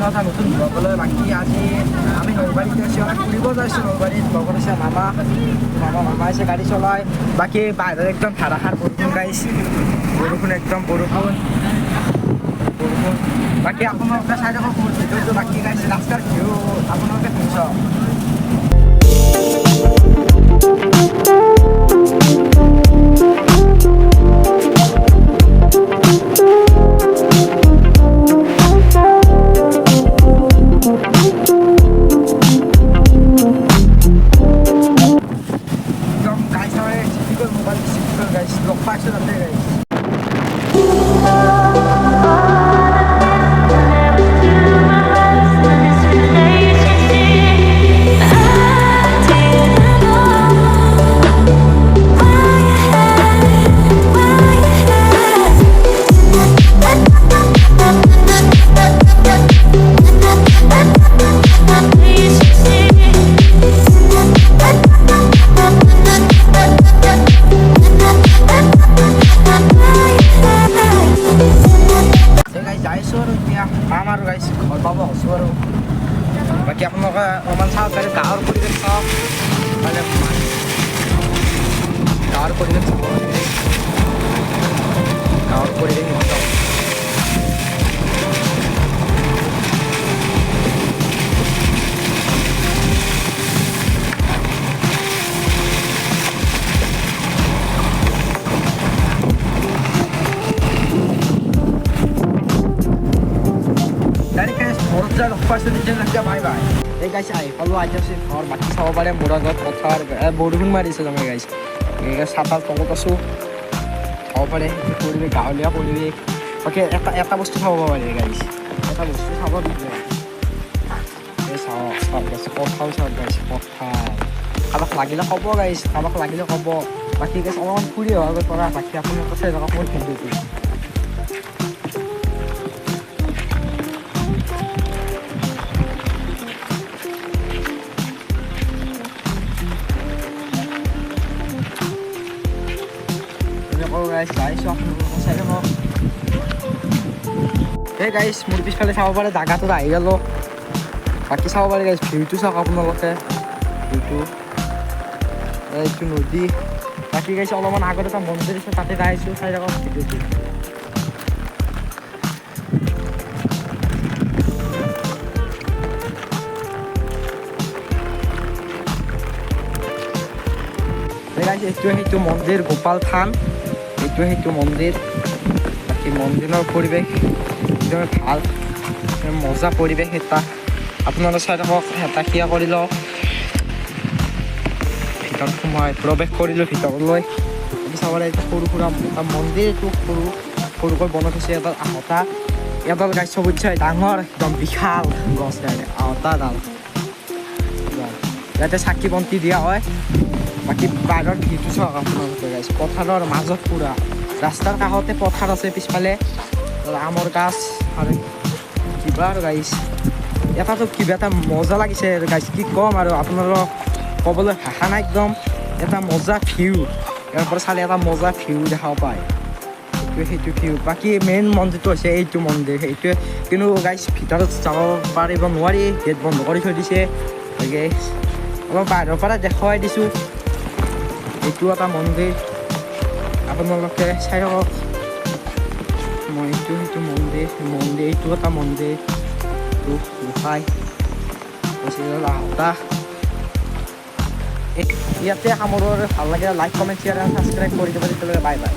এটা নতুন ব্লগলৈ। বাকী আজি আমি নলবাৰীতে আছোঁ, আমি ফুৰিব যাইছোঁ নলবাৰীত। লগত আছে মামা আছে গাড়ী চলাই। বাকী বাহিৰত একদম ধাৰাসাৰ বৰষুণ গাইছ, বৰষুণ একদম বৰষুণ। বাকী আপোনালোকে চাই থাকক মোৰ ভিডিঅ'টো। বাকী গাইছ ৰাস্তাৰ ভিউ আপোনালোকে শুনিছ। আমাৰ গাইছ ঘৰ পাব হৈছোঁ আৰু। বাকী আপোনালোকে অলপমান চাওক গাড়ী গাঁৱৰ পৰিৱেশ চাওক, মানে গাঁৱৰ পৰিৱেশ চাব, গাঁৱৰ পৰিৱেশ চাওক। এই গাইছে আহি পালোঁ, আহি আছে ঘৰ। বাকী চাব পাৰে মোৰ আগত পথাৰ বৰষুণ মাৰিছে তুমি গাইছ। চাটাৰ তলত আছোঁ, চাব পাৰে পৰিৱেশ, গাঁৱলীয়া পৰিৱেশ। বাকী এটা বস্তু চাব পাৰে গাইছ, এটা বস্তু চাব দিলে এই চাওক চাওক গাইছে, পথাৰ চাওক গাইছে, পথাৰ। কাৰোবাক লাগিলে ক'ব গাইছ, কাৰোবাক লাগিলে ক'ব। বাকী গাইছ অলপমান ফুৰি অহাৰ পৰা বাকী আপোনালোকে চাই থাকক মোৰ ভিডিঅ'টো। এই গাইছ মোৰ পিছফালে চাব পাৰে জাগাটোত আহি গ'লো। বাকী চাব পাৰে গাইছ ভিউটো চাওক আপোনালোকে, ভিউটো এইটো নদী। বাকী গাইছ অলপমান আগত এটা মন্দিৰ আছে, তাতে আহিছোঁ, চাই থাকক ভিডিঅ'টো। এইটো সেইটো মন্দিৰ গোপাল থান, এইটো সেইটো মন্দিৰ। বাকী মন্দিৰৰ পৰিৱেশ একদম ভাল, মজা পৰিৱেশ এটা। আপোনালোকে চাই থাকক, এটা সিয়া কৰি লওক। ভিতৰত সোমাই প্ৰৱেশ কৰিলোঁ ভিতৰলৈ। চাবলৈ এইটো সৰু সুৰা মন্দিৰ, এইটো সৰুকৈ বনাই থৈছে। এডাল আহতা, এডাল গাছ চবতছে ডাঙৰ একদম বিশাল গছ আহতাডাল, ইয়াতে চাকি বন্তি দিয়া হয়। বাকী বাহিৰৰ ভিউটো চাওক আপোনালোকে গাইছ, পথাৰৰ মাজত পুৰা ৰাস্তাৰ কাষতে পথাৰ আছে, পিছফালে আমৰ গাছ আৰু কিবা আৰু গাইছ। এটাতো কিবা এটা মজা লাগিছে গাইছ, কি ক'ম আৰু আপোনালোকক ক'বলৈ ভাষা নাই। একদম এটা মজা ভিউ, ইয়াৰ পৰা চালে এটা মজা ভিউ দেখা পায়, সেইটো ভিউ। বাকী মেইন মন্দিৰটো হৈছে এইটো মন্দিৰ, সেইটোৱে। কিন্তু গাইছ ভিতৰত যাব পাৰিব নোৱাৰি, গেট বন্ধ কৰি থৈ দিছে। অলপ বাহিৰৰ পৰা দেখুৱাই দিছোঁ। এইটো এটা মন্দিৰ, আপোনালোকে চাই থাকক। মই এইটো সেইটো মন্দিৰ, এইটো এটা মন্দিৰ, এইটো গোসাঁই আহতা। ইয়াতে সামৰোঁ। ভাল লাগে লাইক কমেণ্ট শ্বেয়াৰ আৰু ছাবস্ক্ৰাইব কৰি দিব। তেতিয়ালৈকে বাই বাই।